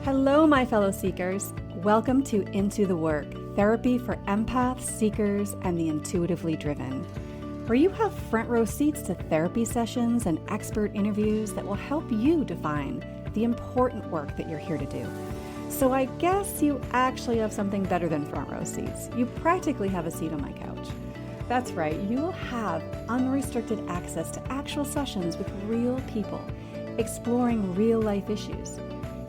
Hello, my fellow seekers. Welcome to Into the Work, therapy for empaths, seekers, and the intuitively driven, where you have front row seats to therapy sessions and expert interviews that will help you define the important work that you're here to do. So I guess you actually have something better than front row seats. You practically have a seat on my couch. That's right, you will have unrestricted access to actual sessions with real people, exploring real life issues.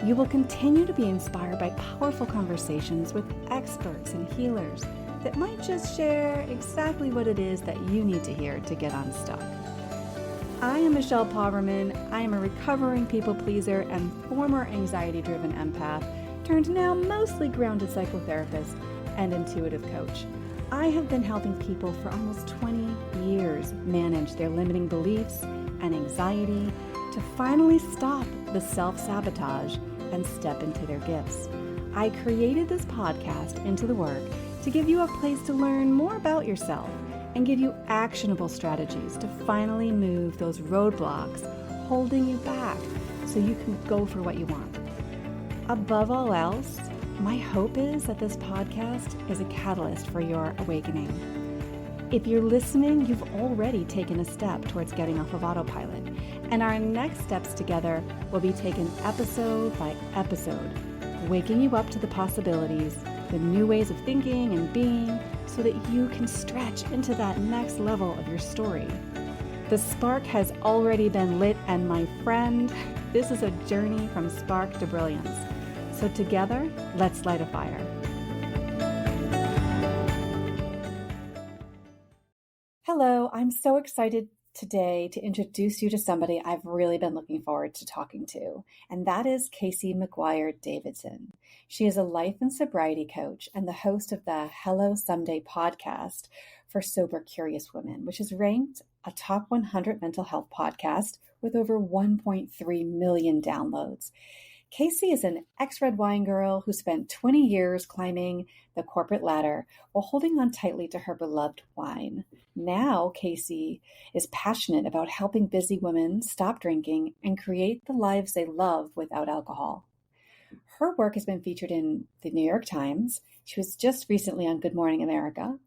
You will continue to be inspired by powerful conversations with experts and healers that might just share exactly what it is that you need to hear to get unstuck. I am Michelle Pauverman. I am a recovering people pleaser and former anxiety-driven empath, turned now mostly grounded psychotherapist and intuitive coach. I have been helping people for almost 20 years manage their limiting beliefs and anxiety to finally stop the self-sabotage and step into their gifts. I created this podcast, Into the Work, to give you a place to learn more about yourself and give you actionable strategies to finally move those roadblocks holding you back so you can go for what you want. Above all else, my hope is that this podcast is a catalyst for your awakening. If you're listening, you've already taken a step towards getting off of autopilot, and our next steps together will be taken episode by episode, waking you up to the possibilities, the new ways of thinking and being, so that you can stretch into that next level of your story. The spark has already been lit, and my friend, this is a journey from spark to brilliance. So together, let's light a fire. Hello, I'm so excited today to introduce you to somebody I've really been looking forward to talking to, and that is McGuire Davidson. She is a life and sobriety coach and the host of the Hello Someday podcast for sober, curious women, which is ranked a top 100 mental health podcast with over 1.3 million downloads. Casey is an ex-red wine girl who spent 20 years climbing the corporate ladder while holding on tightly to her beloved wine. Now, Casey is passionate about helping busy women stop drinking and create the lives they love without alcohol. Her work has been featured in the New York Times. She was just recently on Good Morning America,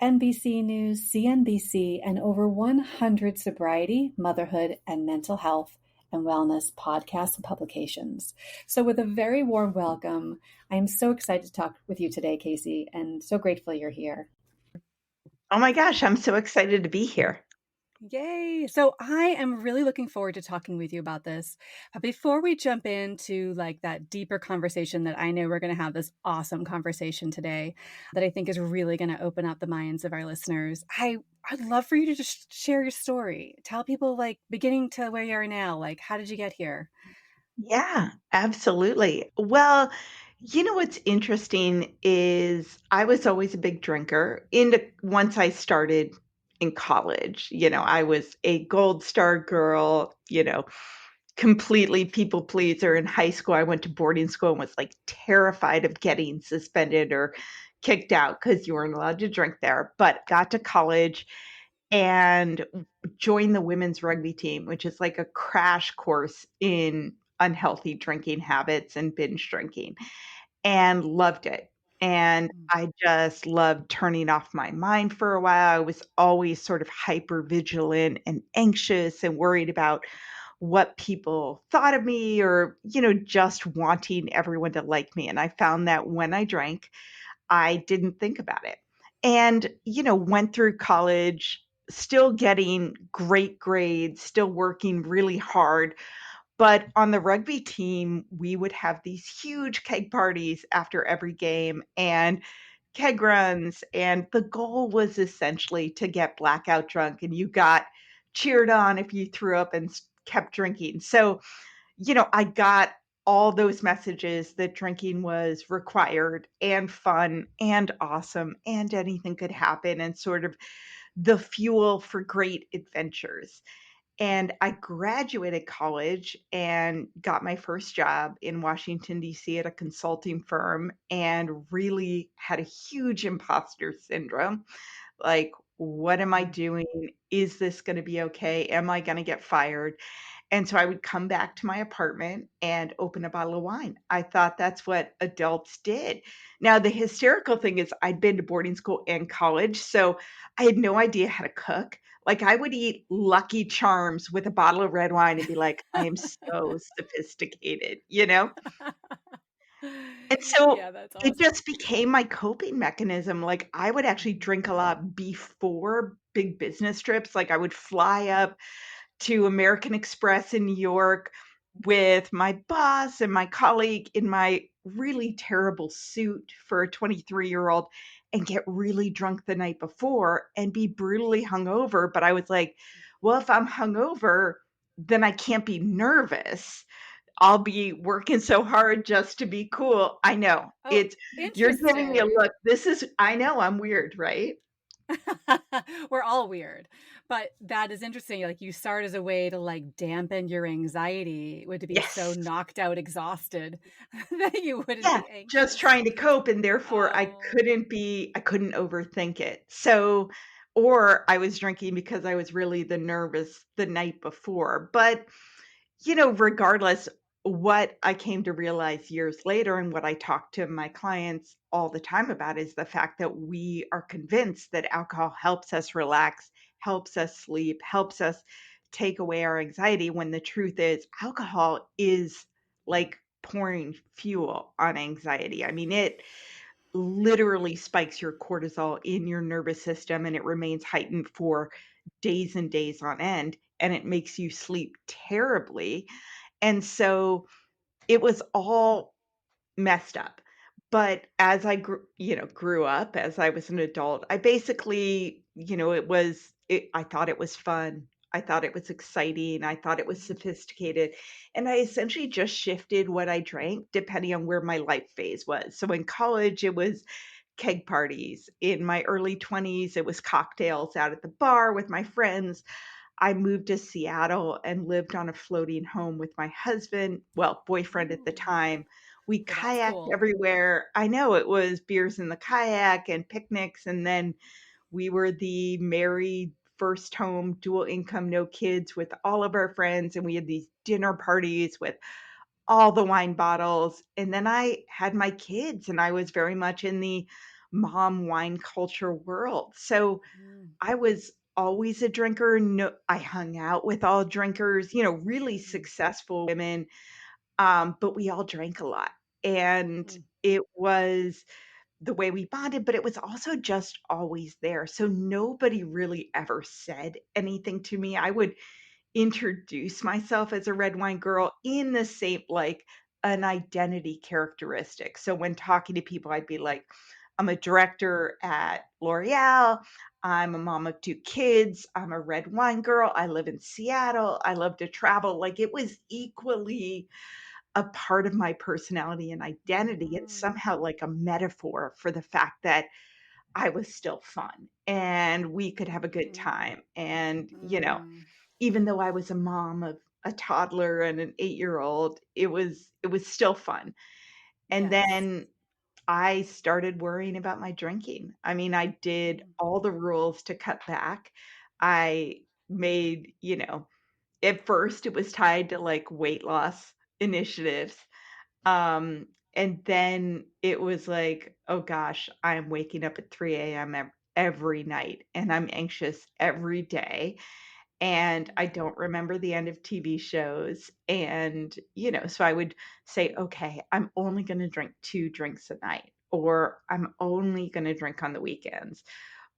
NBC News, CNBC, and over 100 sobriety, motherhood, and mental health and wellness podcasts and publications. So with a very warm welcome, I am so excited to talk with you today, Casey, and so grateful you're here. Oh my gosh, I'm so excited to be here. Yay! So I am really looking forward to talking with you about this. But before we jump into that deeper conversation that I know we're going to have this awesome conversation today that I think is really going to open up the minds of our listeners, I'd love for you to just share your story. Tell people beginning to where you are now, how did you get here? Yeah, absolutely. Well, what's interesting is I was always a big drinker. Once I started in college, I was a gold star girl, completely people pleaser. In high school, I went to boarding school and was terrified of getting suspended or kicked out because you weren't allowed to drink there. But got to college and joined the women's rugby team, which is like a crash course in unhealthy drinking habits and binge drinking, and loved it. And I just loved turning off my mind for a while. I was always sort of hyper vigilant and anxious and worried about what people thought of me or, just wanting everyone to like me. And I found that when I drank, I didn't think about it. And, went through college still getting great grades, still working really hard. But on the rugby team, we would have these huge keg parties after every game and keg runs. And the goal was essentially to get blackout drunk, and you got cheered on if you threw up and kept drinking. So, I got all those messages that drinking was required and fun and awesome and anything could happen and sort of the fuel for great adventures. And I graduated college and got my first job in Washington, D.C. at a consulting firm and really had a huge imposter syndrome. Like, what am I doing? Is this going to be okay? Am I going to get fired? And so I would come back to my apartment and open a bottle of wine. I thought that's what adults did. Now, the hysterical thing is I'd been to boarding school and college, so I had no idea how to cook. Like, I would eat Lucky Charms with a bottle of red wine and be like, "I am so sophisticated," you know? And so Yeah, that's it awesome. just became my coping mechanism. Like, I would actually drink a lot before big business trips. Like, I would fly up to American Express in New York with my boss and my colleague in my really terrible suit for a 23-year-old and get really drunk the night before and be brutally hungover. But I was like, well, if I'm hungover, then I can't be nervous. I'll be working so hard just to be cool. I know. Oh, It's you're giving me a interesting. look. This is I know I'm weird, right? We're all weird, but that is interesting, like, you start as a way to, like, dampen your anxiety, would to be so Yes. knocked out, exhausted that you wouldn't Yeah, be just anxious. trying to cope, and therefore Oh. I couldn't overthink it. So or I was drinking because I was really the nervous the night before. But, regardless, what I came to realize years later and what I talk to my clients all the time about is the fact that we are convinced that alcohol helps us relax, helps us sleep, helps us take away our anxiety when the truth is alcohol is like pouring fuel on anxiety. I mean, it literally spikes your cortisol in your nervous system and it remains heightened for days and days on end and it makes you sleep terribly. And so it was all messed up. But as I grew up, as I was an adult, I basically, I thought it was fun. I thought it was exciting. I thought it was Mhm. sophisticated. And I essentially just shifted what I drank depending on where my life phase was. So in college, it was keg parties. In my early 20s, it was cocktails out at the bar with my friends. I moved to Seattle and lived on a floating home with my husband, well, boyfriend at the Ooh. time. We Oh, that's kayaked cool. everywhere. I know it was beers in the kayak and picnics, and then we were the married, first home, dual income, no kids with all of our friends, and we had these dinner parties with all the wine bottles, and then I had my kids, and I was very much in the mom wine culture world. So Mm, I was always a drinker. No, I hung out with all drinkers, really mm, successful women, but we all drank a lot. And mm, it was the way we bonded, but it was also just always there. So nobody really ever said anything to me. I would introduce myself as a red wine girl in the same like an identity characteristic. So when talking to people, I'd be like, I'm a director at L'Oreal. I'm a mom of two kids. I'm a red wine girl. I live in Seattle. I love to travel. Like it was equally a part of my personality and identity. It's mm, somehow like a metaphor for the fact that I was still fun and we could have a good mhm, time. And, mm. even though I was a mom of a toddler and an 8-year-old, it was still fun. And Yes. then I started worrying about my drinking. I mean, I did Mm, all the rules to cut back. I made, at first it was tied to like weight loss initiatives. And then it was like, "Oh gosh, I'm waking up at 3 AM every night, and I'm anxious every day, and I mm, don't remember the end of TV shows." And, so I would say, "Okay, I'm only gonna drink 2 drinks a night," or "I'm only gonna drink on the weekends,"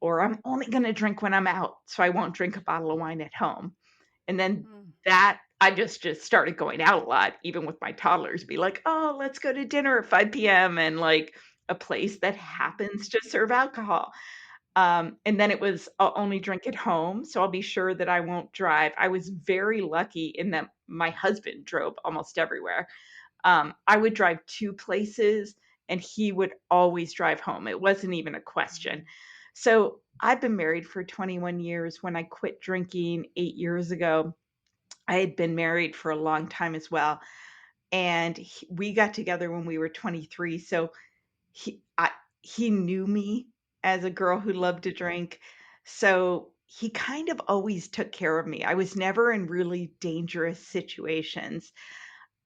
or "I'm only gonna drink when I'm out, so I won't drink a bottle of wine at home." And then mm, that I just started going out a lot, even with my toddlers, be like, "Oh, let's go to dinner at 5 PM," and, like, a place that mhm, happens to serve alcohol. And then it was, I'll only drink at home, so I'll be sure that I won't drive. I was very lucky in that my husband drove almost everywhere. I would drive 2 places, and he would always drive home. It wasn't even a question. mhm, So, I've been married for 21 years. When I quit drinking 8 years ago, I had been married for a long time as well, and we got together when we were 23, so he I he knew me as a girl who mm, loved to drink, so he kind of always took care of me. I was never in really dangerous situations,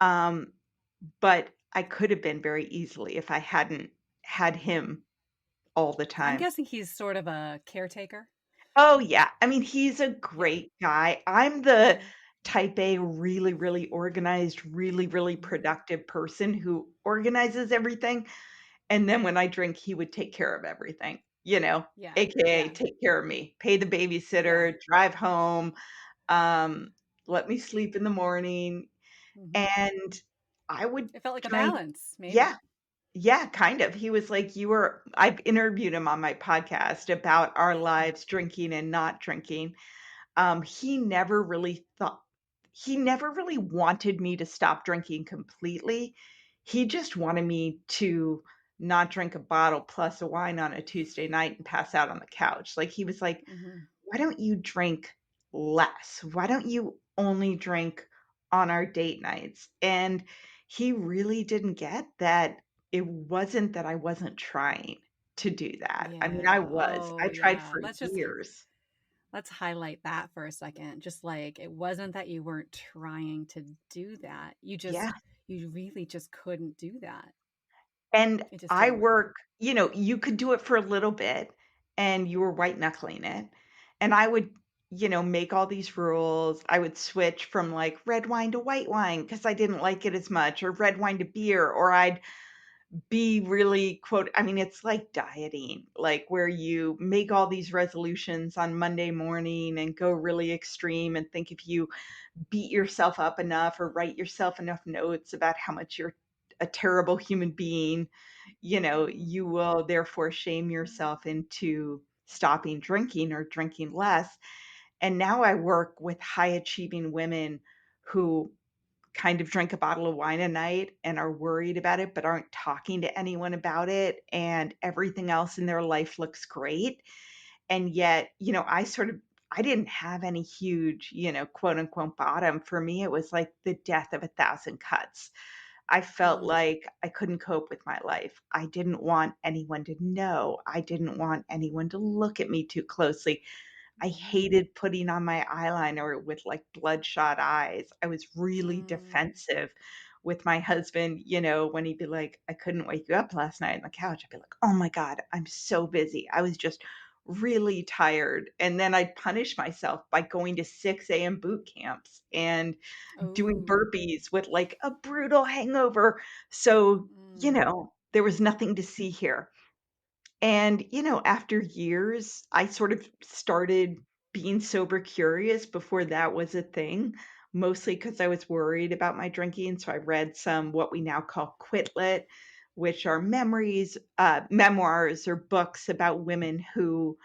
um, but I could have been very easily if I hadn't had him all the I'm time. guessing he's sort of a caretaker? Oh, yeah. I mean, he's a Yeah. great guy. I'm the Mhm. type A, really, really organized, really, really Mhm. productive person who organizes everything. And then when I drink, he would take care of everything, Yeah. AKA Yeah. take care of me, pay the Yeah. babysitter, drive home, um, let me sleep in the morning. Mhm. And I would It felt like a drink. balance, Yeah. maybe. Yeah, kind of. He was like, I've interviewed him on my podcast about our Mhm. lives drinking and not drinking. He never really thought he never really wanted me to stop drinking completely. He just wanted me to not drink a bottle plus a wine on a Tuesday night and pass out on the couch. Like, he was like, Mhm. "Why don't you drink less? Why don't you only drink on our date nights?" And he really didn't get that it wasn't that I wasn't trying to do that. I mean, I Yeah. was. Oh, I tried yeah. for years. Let's highlight that for a second. Just like it wasn't that you weren't trying to do that. Yeah. You really just couldn't do that. And It just I didn't work. work you could do it for a little bit and you were white knuckling it. And I would, make all these rules. I would switch from like red wine to white wine because I didn't like it as much, or red wine to beer, or I'd be really I mean, it's like dieting, like where you make all these resolutions on Monday morning and go really extreme and think if you beat yourself up enough or write yourself enough notes about how much you're a terrible human being, Mhm. you will therefore shame yourself into stopping drinking or drinking less. And now I work with high achieving women who kind of drink a bottle of wine a night and are worried about it, but aren't talking to anyone about it. And everything else in their life looks great. And yet, I didn't have any huge, quote unquote bottom. For me, it was like the death of a thousand cuts. I felt Mm. like I couldn't cope with my life. I didn't want anyone to know. I didn't want anyone to look at me too closely. I Mhm. hated putting on my eyeliner with, like, bloodshot eyes. I was really Mm. defensive with my husband, when he'd be like, "I couldn't wake you up last night on the couch." I'd be like, "Oh my god, I'm so busy." I was just really tired, and then I'd punish myself by going to 6 AM boot camps and doing Oh. burpees with, like, a brutal hangover. So, Mm. there was nothing to see here. And, after years, I sort of started being sober curious before that was a thing, mostly because I was worried about my drinking. So I read some what we now call quit lit, which are memoirs or books about women who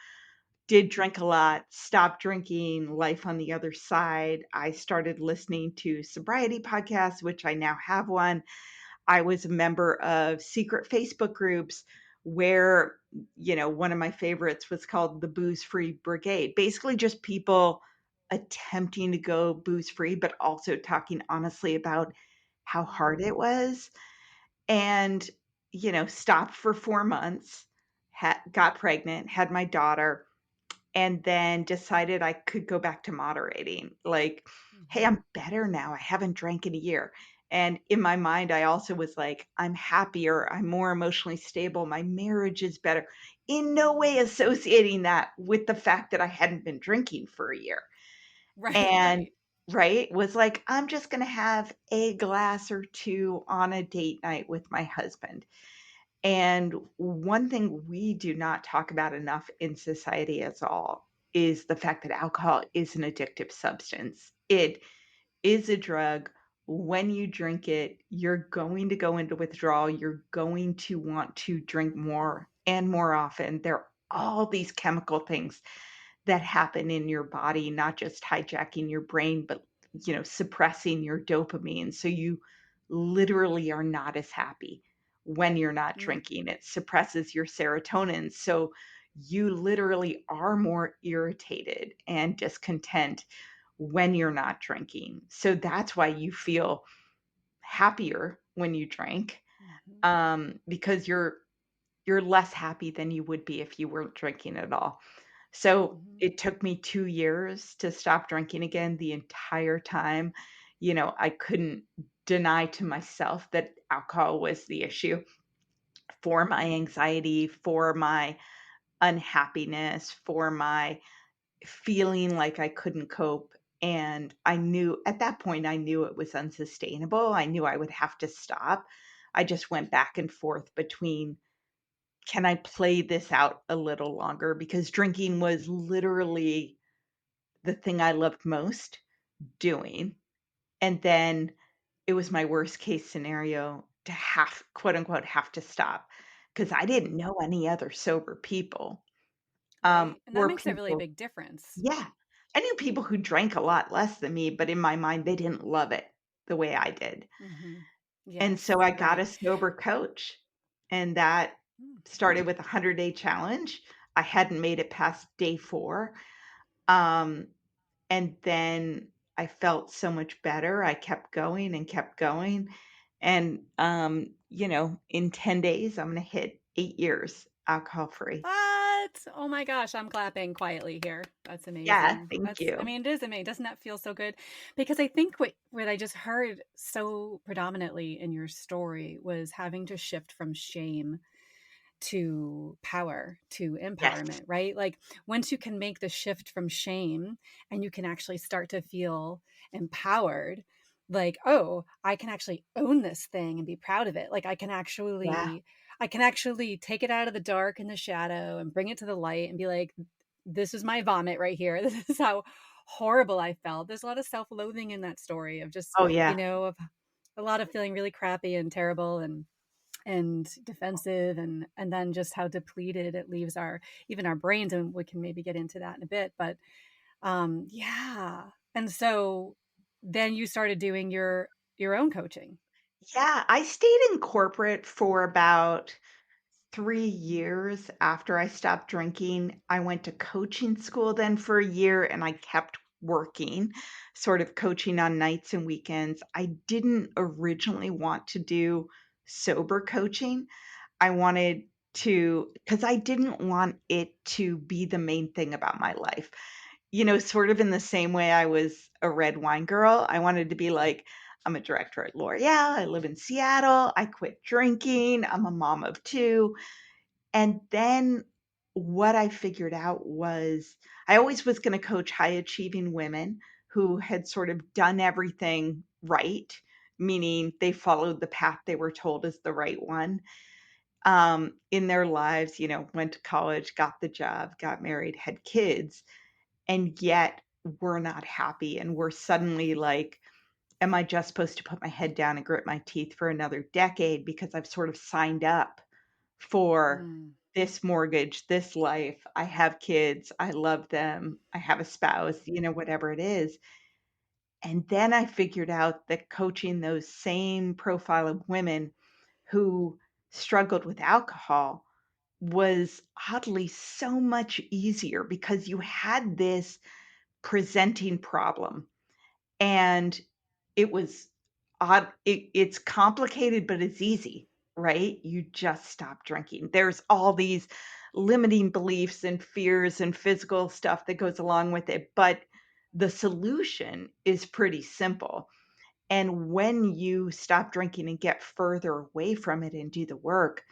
did drink a lot, stopped drinking, life on the other side. I started listening to sobriety podcasts, which I now have one. I was a member of secret Facebook groups where, one of my favorites was called the Booze Free Brigade. Basically, just people attempting to go booze free, but also talking honestly about how hard Mm. it was. And, stopped for 4 months, got pregnant, had my daughter, and then decided I could go back to moderating. Like, "Hey, Mhm. I'm better now. I haven't drank in a year." And in my mind, I also was like, "I'm happier. I'm more emotionally stable. My marriage is better." In no way associating that with the fact that I hadn't been drinking for a year. Right, And right. right, was like, "I'm just gonna have a glass or 2 on a date night with my husband." And one thing we do not talk about enough in society at all is the fact that alcohol is an addictive substance. It is a drug. When you drink it, you're going to go into withdrawal. You're going to want to drink more and more often. There are all these chemical things that happen in your body, not just hijacking your brain, but suppressing your dopamine. So you literally are not as happy when you're not Mm. drinking. It suppresses your serotonin. So you literally are more irritated and discontent when you're not drinking. So that's why you feel happier when you drink, Mhm. because you're less happy than you would be if you weren't drinking at all. So, Mhm. it took me 2 years to stop drinking again. The entire time, I couldn't deny to myself that alcohol was the issue for my anxiety, for my unhappiness, for my feeling like I couldn't cope, and I knew at that point, I knew it was unsustainable. I knew I would have to stop. I just went back and forth between, "Can I play this out a little longer?" Because drinking was literally the thing I loved most doing, and then it was my worst case scenario to have, quote, unquote, "have to stop," because I didn't know any other sober people, Right, and that or makes a really people. big difference. Yeah. I knew people who drank a lot less than me, but in my mind, they didn't love it the way I did. Mhm. And Yes, so I got right. a sober coach, and that Mm. started with a 100-day challenge. I hadn't made it past day 4. Um, and then I felt so much better. I kept going and kept going. And, in 10 days, I'm going to hit 8 years alcohol free. What? Oh my gosh, I'm clapping quietly here. That's Yeah. amazing. Thank I you. mean, it is amazing. Doesn't that feel so good? Because I think what I just heard so predominantly in your story was having to shift from shame to power, to Yes. empowerment, right? Like once you can make the shift from shame and you can actually start to feel empowered, like, oh, I can actually own this thing and be proud of it. Like Yeah. I can actually take it out of the dark and the shadow and bring it to the light and be like, this is my vomit right here. This is how horrible I felt. There's a lot of self-loathing in that story of just, Oh, yeah. of a lot of feeling really crappy and terrible and defensive and then just how depleted it leaves our even our brains, and we can maybe get into that in a bit, but yeah. And so then you started doing your own coaching. Yeah, I stayed in corporate for about 3 years after I stopped drinking. I went to coaching school then for a year, and I kept working, sort of coaching on nights and weekends. I didn't originally want to do sober coaching. I wanted to, because I didn't want it to be the main thing about my life. Sort of in the same way I was a red wine girl, I wanted to be like, I'm a director at L'Oreal, I live in Seattle, I quit drinking, I'm a mom of 2. And then what I figured out was I always was gonna coach high achieving women who had sort of done everything right, meaning they followed the path they were told is the right one, in their lives, went to college, got the job, got married, had kids, and yet we're not happy, and we're suddenly like, am I just supposed to put my head down and grit my teeth for another decade because I've sort of signed up for Mm, this mortgage, this life, I have kids, I love them, I have a spouse, whatever it is. And then I figured out that coaching those same profile of women who struggled with alcohol was oddly so much easier because you had this presenting problem. And it was odd. It's complicated, but it's easy, right? You just stop drinking. There's all these limiting beliefs and fears and physical stuff that goes along with it, but the solution is pretty simple. And when you stop drinking and get further away from it and do the work,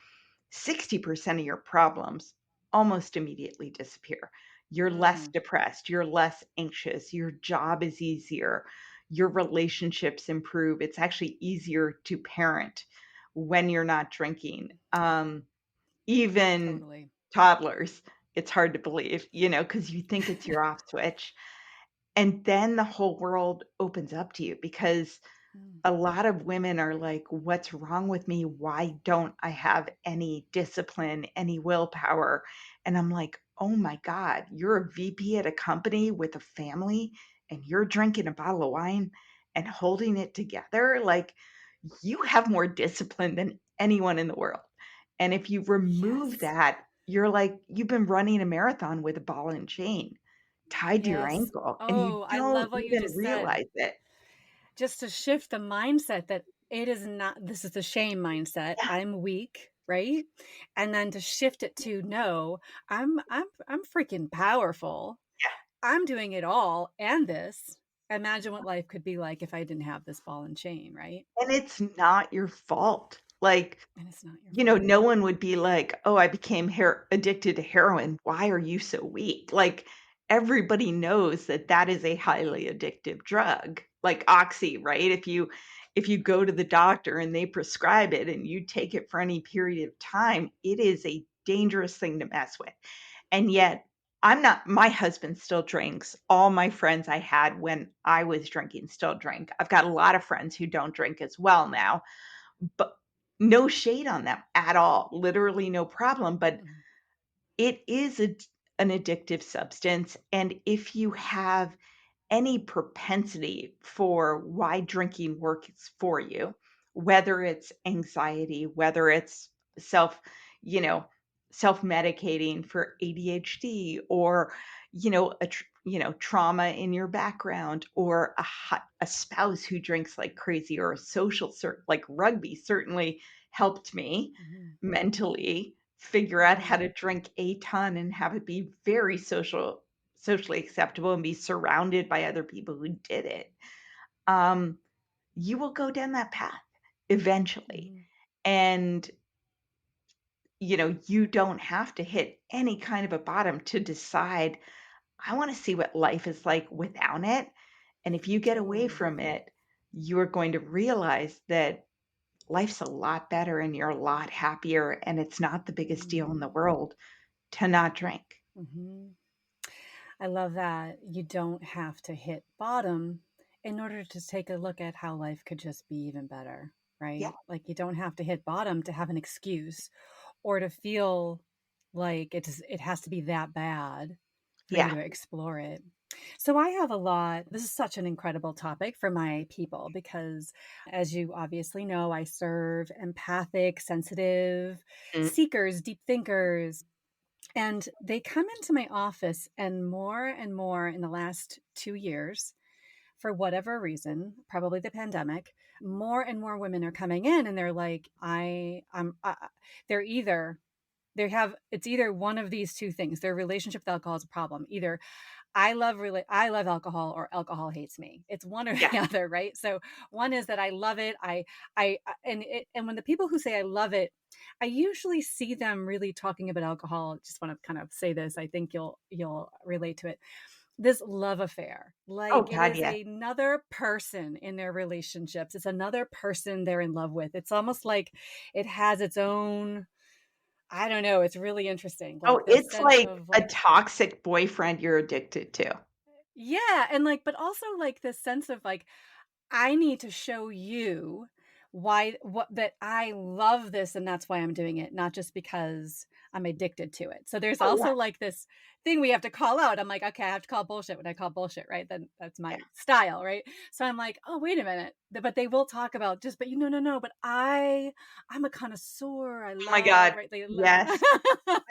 60% of your problems almost immediately disappear. You're less mm, depressed, you're less anxious, your job is easier, your relationships improve. It's actually easier to parent when you're not drinking. Even totally. toddlers, it's hard to believe, because you think it's your off switch. And then the whole world opens up to you because Mm, a lot of women are like, "What's wrong with me? Why don't I have any discipline, any willpower?" And I'm like, "Oh my god, you're a VP at a company with a family, and you're drinking a bottle of wine and holding it together? Like, you have more discipline than anyone in the world." And if you remove yes. that, you're like, you've been running a marathon with a ball and chain tied to your Yes. ankle, and you Oh, I don't love what you even just said. realize it. Just to shift the mindset that it is not this is the shame mindset. Yeah, I'm weak. right? And then to shift it to no, I'm freaking powerful. I'm doing it all and this. Imagine what life could be like if I didn't have this ball and chain, right? And it's not your fault. Like, And it's not your fault. no one would be like, "Oh, I became addicted to heroin. Why are you so weak?" Like, everybody knows that that is a highly addictive drug, like Oxy, right? If you go to the doctor and they prescribe it and you take it for any period of time, it is a dangerous thing to mess with. And yet, my husband still drinks. All my friends I had when I was drinking still drink. I've got a lot of friends who don't drink as well now, but no shade on them at all, literally no problem, but Mm-mm. it is an addictive substance, and if you have any propensity for why drinking works for you, whether it's anxiety, whether it's self, you know, self-medicating for ADHD or, trauma in your background or a spouse who drinks like crazy or a like rugby certainly helped me Mhm. mentally figure out how Mhm. to drink a ton and have it be very socially acceptable and be surrounded by other people who did it, um, you will go down that path eventually. Mhm. And, you don't have to hit any kind of a bottom to decide, I want to see what life is like without it. And if you get away Totally. from it, you are going to realize that life's a lot better and you're a lot happier. And it's not the biggest deal in the Mhm. world to not drink. Mhm. I love that you don't have to hit bottom in order to take a look at how life could just be even better, Yeah. right? Like you don't have to hit bottom to have an excuse or to feel like it has to be that bad for you Yeah. to explore it. So I have a lot. This is such an incredible topic for my people because as you obviously know, I serve empathic, sensitive Mm. seekers, deep thinkers, and they come into my office and more in the last 2 years, for whatever reason, probably the pandemic, more and more women are coming in and they're like, they're either, they have, it's either one of these two things. Their relationship with alcohol is a problem. Either I love alcohol or alcohol hates me. It's one or Yeah. the other, right? So one is that I love it. And when the people who say I love it, I usually see them really talking about alcohol. Just want to kind of say this. I think you'll relate to it. This love affair, Oh like it God, is yes. another person in their relationships. It's another person they're in love with. It's almost like it has its own, I don't know. It's really interesting. Oh, Like this it's sense like of a like, toxic boyfriend you're addicted to. yeah. And like, but also like this sense of like, I need to show you why what that I love this and that's why I'm doing it, not just because I'm addicted to it. So there's Oh, yeah, also like this thing we have to call out. I'm like, okay, I have to call bullshit when I call bullshit, right? Then that's yeah. my style, right? So I'm like, oh, wait a minute. But they will talk about just, but you no, no, no, but I'm a connoisseur. I Oh my love, God, right? They love yes.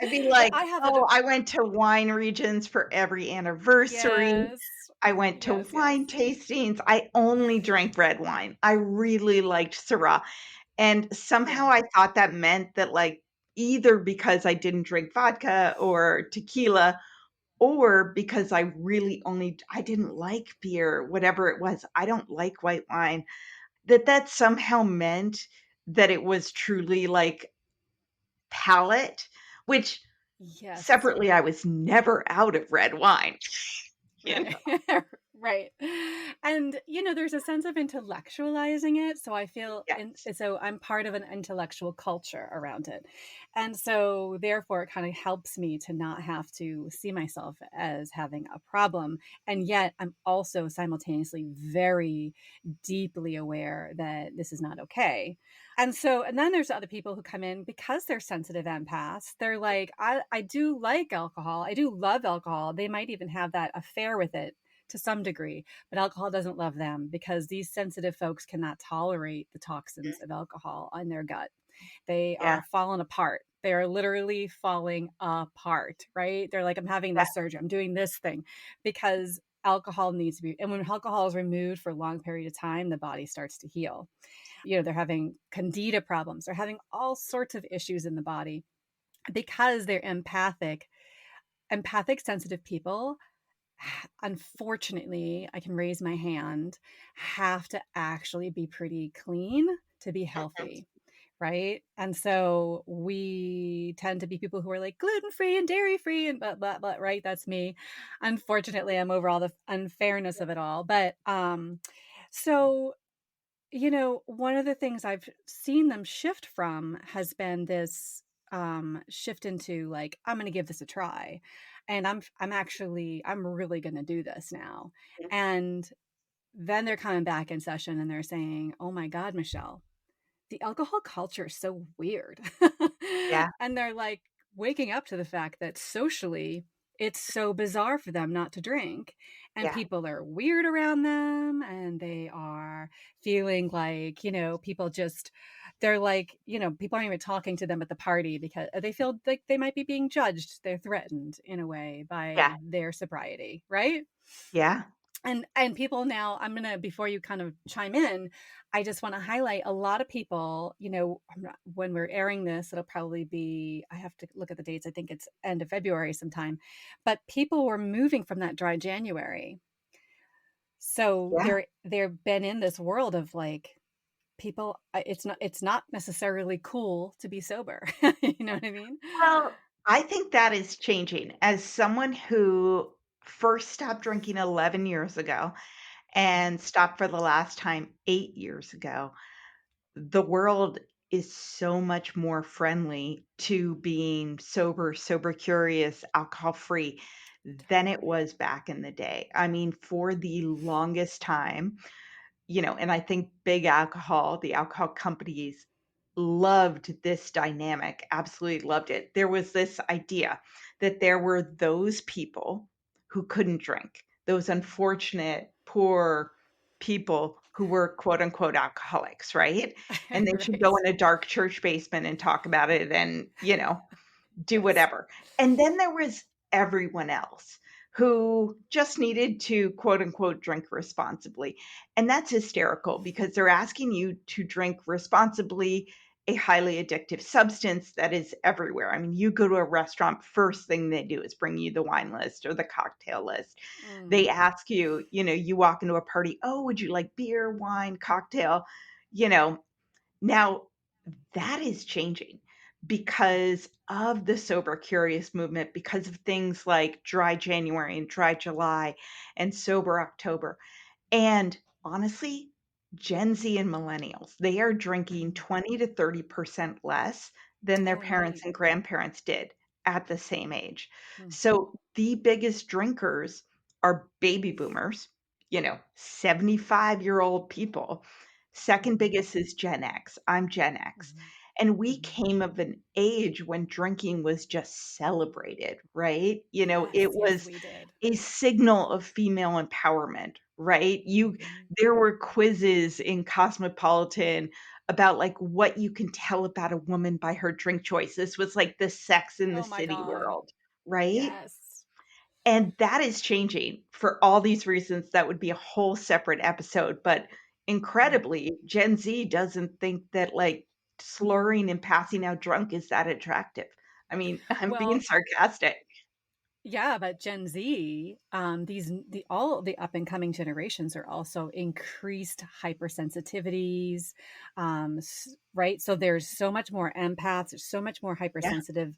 I'd be that like, I have "Oh, I went to wine regions for every anniversary. yes, I went to yes, yes. wine tastings. I only drank red wine. I really liked Syrah." And Yeah. somehow I thought that meant that, like, either because I didn't drink vodka or tequila or because I didn't like beer, whatever it was. I don't like white wine. That somehow meant that it was truly, like, palate, which Yes. separately, I was never out of red wine, you Right. know? Right. And, there's a sense of intellectualizing it. So I feel Yes. so I'm part of an intellectual culture around it. And so therefore it kind of helps me to not have to see myself as having a problem. And yet I'm also simultaneously very deeply aware that this is not okay. And then there's other people who come in because they're sensitive empaths. They're like, I do like alcohol. I do love alcohol. They might even have that affair with it to some degree, but alcohol doesn't love them because these sensitive folks cannot tolerate the Mm, toxins of alcohol in their gut. They yeah, are falling apart. They are literally falling apart, right? They're like, I'm having yeah, this surgery. I'm doing this thing because alcohol needs to be, and when alcohol is removed for a long period of time, the body starts to heal. They're having candida problems. They're having all sorts of issues in the body because they're empathic, sensitive people. Unfortunately, I can raise my hand, have to actually be pretty clean to be healthy. Right. And so we tend to be people who are like gluten free and dairy free and blah, blah, blah. Right. That's me. Unfortunately, I'm over all the unfairness of it all. But so, one of the things I've seen them shift from has been this shift into like, I'm going to give this a try. And I'm really going to do this now. And then they're coming back in session and they're saying, oh my God, Michelle, the alcohol culture is so weird. Yeah, And they're like waking up to the fact that socially, it's so bizarre for them not to drink. And yeah, people are weird around them and they are feeling like, people just, they're like, people aren't even talking to them at the party because they feel like they might be being judged. They're threatened in a way by yeah, their sobriety, right? yeah, And people now, I'm gonna, before you kind of chime in, I just want to highlight a lot of people, when we're airing this, it'll probably be, I have to look at the dates, I think it's end of February sometime, but people were moving from that dry January. So yeah. they're been in this world of like people, it's not necessarily cool to be sober. You know what I mean? Well, I think that is changing. As someone who first stopped drinking 11 years ago and stopped for the last time 8 years ago, the world is so much more friendly to being sober, sober curious, alcohol free than it Totally. was back in the day. I mean, for the longest time, and I think the alcohol companies loved this dynamic, absolutely loved it. There was this idea that there were those people who couldn't drink, those unfortunate, poor people who were quote unquote alcoholics, right? And they should go Right. in a dark church basement and talk about it and, do Yes. whatever. And then there was everyone else who just needed to quote unquote drink responsibly. And that's hysterical because they're asking you to drink responsibly a highly addictive substance that is everywhere. I mean, you go to a restaurant, first thing they do is bring you the wine list or the cocktail list. Mm. They ask you, you walk into a party, oh, would you like beer, wine, cocktail? You know, now that is changing because of the sober curious movement, because of things like dry January and dry July and sober October. And honestly, Gen Z and millennials, they are drinking Mm. 20 to 30% less than their Oh, parents neat. and grandparents did at the same age. Mm. So the biggest drinkers are baby boomers, 75-year-old people. Second Mhm. biggest is Gen X. I'm Gen X. Mhm. And we Mhm. came of an age when drinking was just celebrated, right? Yes, It yes, was we did. a signal of female empowerment, right? Mhm. There were quizzes in Cosmopolitan about, like, what you can tell about a woman by her drink choice. This was like the Sex in the Oh my City God. world, right? Yes. And that is changing for all these reasons. That would be a whole separate episode, but Mm. incredibly, Gen Z doesn't think that, like, slurring and passing out drunk is that attractive. I mean, I'm being Well, sarcastic. yeah, but Gen Z, all the up and coming generations are also increased hypersensitivities, right? So there's so much more empaths, there's so much more Yeah, hypersensitive.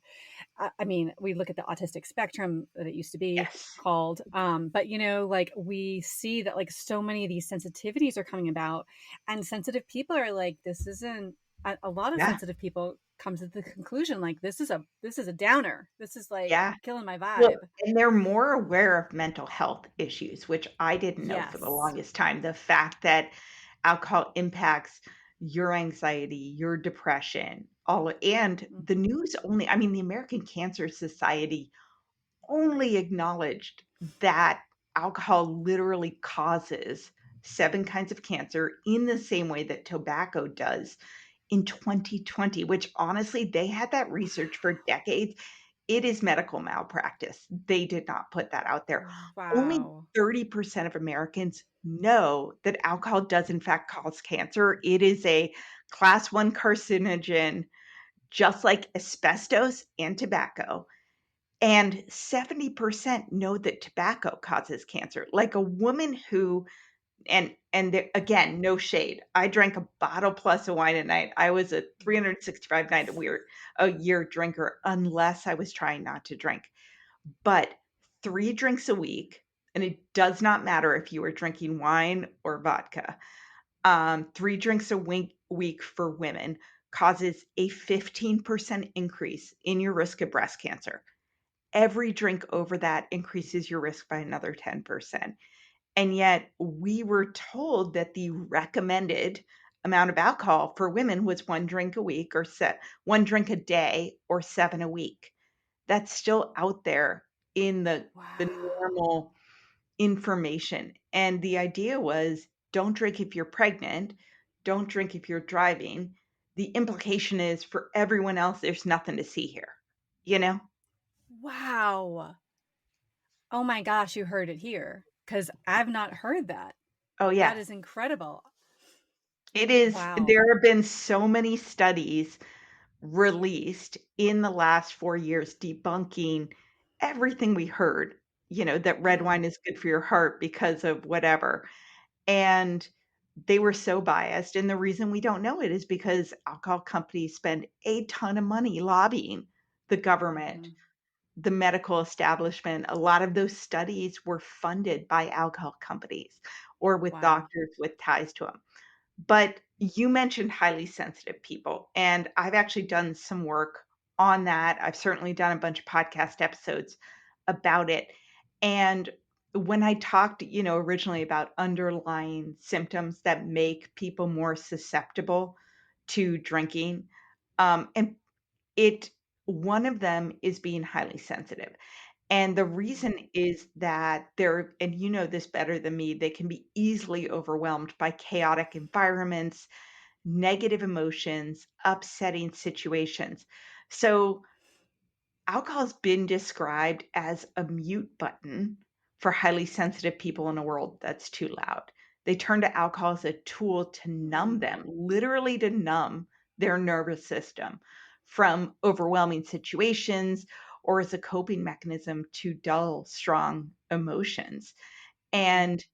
I mean, we look at the autistic spectrum that it used to be yes. called, but like we see that like so many of these sensitivities are coming about, and sensitive people are like, this isn't. A lot of Yeah, sensitive people comes to the conclusion like this is a downer. This is like yeah. killing my Well, vibe. and they're more aware of mental health issues, which I didn't know for the Yes. longest time. The fact that alcohol impacts your anxiety, your depression, and the Mhm. news only, I mean, the American Cancer Society only acknowledged that alcohol literally causes 7 kinds of cancer in the same way that tobacco does in 2020, which honestly, they had that research for decades. it is medical malpractice. They did not put that out there. Only Wow. 30% of Americans know that alcohol does in fact cause cancer. It is a class 1 carcinogen, just like asbestos and tobacco. And 70% know that tobacco causes cancer. Like a woman who and there again, no shade. I drank a bottle plus of wine a night. I was a 365 night a year drinker unless I was trying not to drink. But 3 drinks a week, and it does not matter if you are drinking wine or vodka, 3 drinks a week for women causes a 15% increase in your risk of breast cancer. Every drink over that increases your risk by another 10%. And yet we were told that the recommended amount of alcohol for women was 1 drink a week or 1 drink a day or 7 a week. That's still out there in the Wow. normal information. And the idea was don't drink if you're pregnant, don't drink if you're driving. The implication is for everyone else, there's nothing to see here, you know? Wow. Oh my gosh, you heard it here, because 'cause I've not heard that. Oh, That yeah. is incredible. It is Wow. there have been so many studies released in the last 4 years debunking everything we heard, that red Yeah. wine is good for your heart because of whatever, and they were so biased, and the reason we don't know it is because alcohol companies spend a ton of money lobbying the government, Mhm. the medical establishment. A lot of those studies were funded by alcohol companies or with Wow. doctors with ties to them. But you mentioned highly sensitive people, and I've actually done some work on that. I've certainly done a bunch of podcast episodes about it. And when I talked, originally about underlying symptoms that make people more susceptible to drinking, and it one of them is being highly sensitive. And the Mhm. reason is that they're and you know this better than me, they can be easily overwhelmed by chaotic environments, negative emotions, upsetting situations. So, alcohol's been described as a mute button for highly sensitive people in a world that's too loud. They turn to alcohol as a tool to numb Mm. them, literally to numb their nervous system from overwhelming situations or as a coping mechanism to dull strong emotions. Mhm. And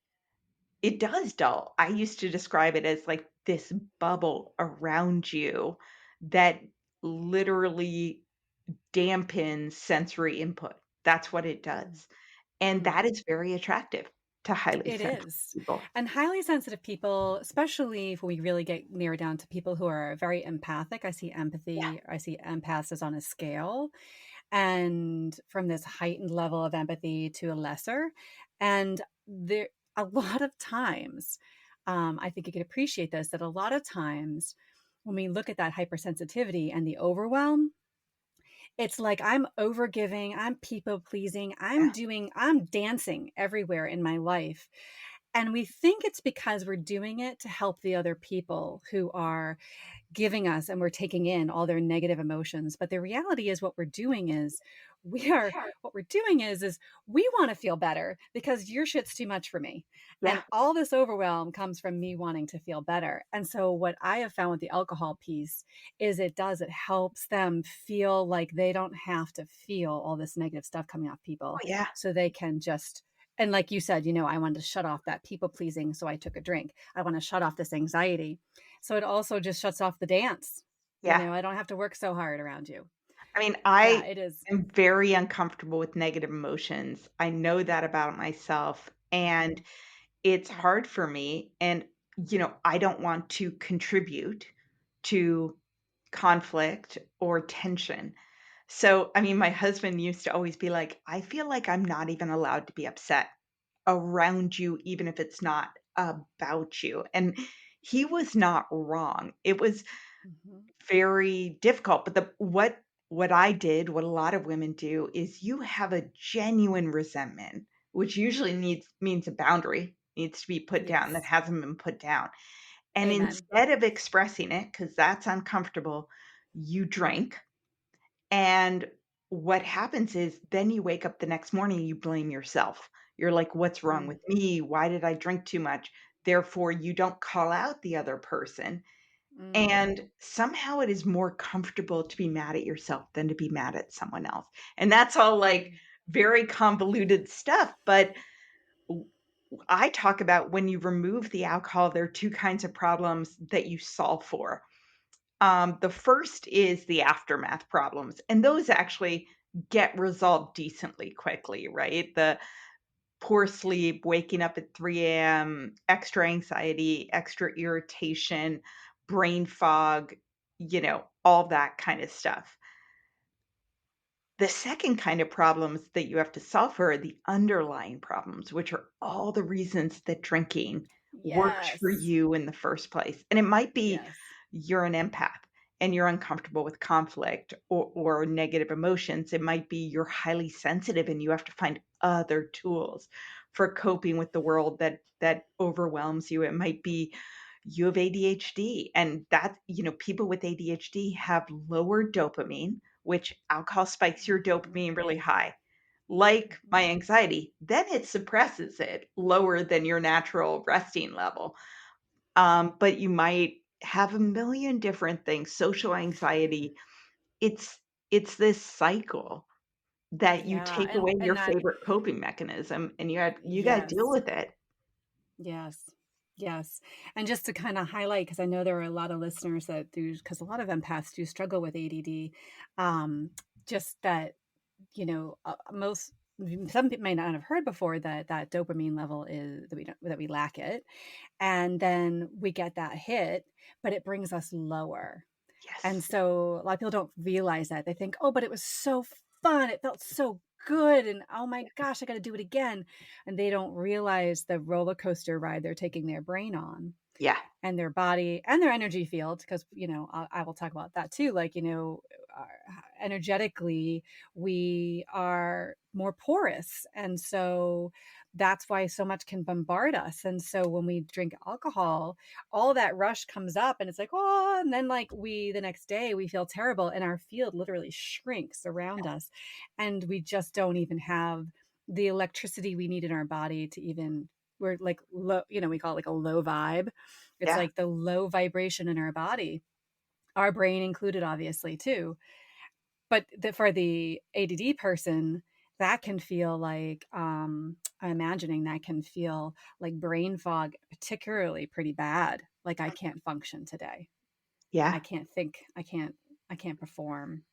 it does dull. I used to describe it as like this bubble around you that literally dampens sensory input. That's what it Mm. does. And Mm. that is very attractive to highly It sensitive is. people. And highly sensitive people, especially if we really get narrowed down to people who are very empathic, I see Yeah. empathy, I see empaths as on a scale, and from this heightened level of empathy to a lesser. And there, a lot of times, I think you could appreciate this, that a lot of times when we look at that hypersensitivity and the overwhelm, it's like I'm overgiving, I'm people pleasing, Yeah. I'm dancing everywhere in my life. And we think it's because we're doing it to help the other people who are giving us and we're taking in all their negative emotions. But the reality is we are what we're doing is we want to feel better because your shit's too much for me. And Yeah. all this overwhelm comes from me wanting to feel better. And so what I have found with the alcohol piece is it helps them feel like they don't have to feel all this negative stuff coming off Oh, people. yeah. So they can just, and like you said, I wanted to shut off that people pleasing. So I took a drink. I want to shut off this anxiety. So it also just shuts off the dance. Yeah. I don't have to work so hard around you. I mean, Yeah, I it is. am very uncomfortable with negative emotions. I know that about myself, and Mhm. it's hard for me. And, I don't want to contribute to conflict or tension. So, I mean, my husband used to always be like, I feel like I'm not even allowed to be upset around you, even if it's not about you. And he was not wrong. It was Mhm. very difficult. But what I did, what a lot of women do, is you have a genuine resentment, which usually means a boundary needs to be put down that Yes. hasn't been put down. And Amen. instead of expressing it, because that's uncomfortable, you drink. And what happens is then you wake up the next morning, you blame yourself. You're like, "What's wrong Mm, with me? Why did I drink too much?" Therefore, you don't call out the other person, mm, and somehow it is more comfortable to be mad at yourself than to be mad at someone else, and that's all, like, mm. very convoluted stuff, but w I talk about when you remove the alcohol, there are 2 kinds of problems that you solve for. The first is the aftermath problems, and those actually get resolved decently quickly, right? The poor sleep, waking up at 3 a.m., extra anxiety, extra irritation, brain fog, all that kind of stuff. The second kind of problems that you have to solve for are the underlying problems, which are all the reasons that drinking works for Yes. you in the first place. And it might be Yes. you're an empath and you're uncomfortable with conflict or negative emotions. It might be you're highly sensitive and you have to find other tools for coping with the world that overwhelms you. It might be you have ADHD and that, people with ADHD have lower dopamine, which alcohol spikes your Mhm, dopamine really high. Like my mhm. anxiety, then it suppresses it lower than your natural resting level. But you might have a million different things. Social anxiety, it's it's this cycle that you Yeah, take away and your that favorite coping mechanism and you gotta deal yes. with it. Yes. Yes. And just to kind of highlight, because I know there are a lot of listeners that do, because a lot of empaths do struggle with ADD. Just that, most some people may not have heard before that that dopamine level is that we don't that we lack it, and then we get that hit, but it brings us lower. And Yes. so a lot of people don't realize that. They think, "Oh, but it was so fun. It felt so good. And oh my gosh, I got to do it again." And they don't realize the roller coaster ride they're taking their brain on Yeah. and their body and their energy field. Because, I will talk about that too. Like, uh, energetically, we are more porous. And so that's why so much can bombard us. And so when we drink alcohol, all that rush comes up and it's like, oh, and then like the next day we feel terrible and our field literally shrinks around us. And we just don't even have the electricity we need in our body to even, we're like low, we call it like a low vibe. It's Yeah. like the low vibration in our body, our brain included, obviously, too. But for the ADD person, that can feel like, I'm imagining that can feel like brain fog, particularly pretty bad. Like I can't function today. I Yeah. can't think. I can't perform.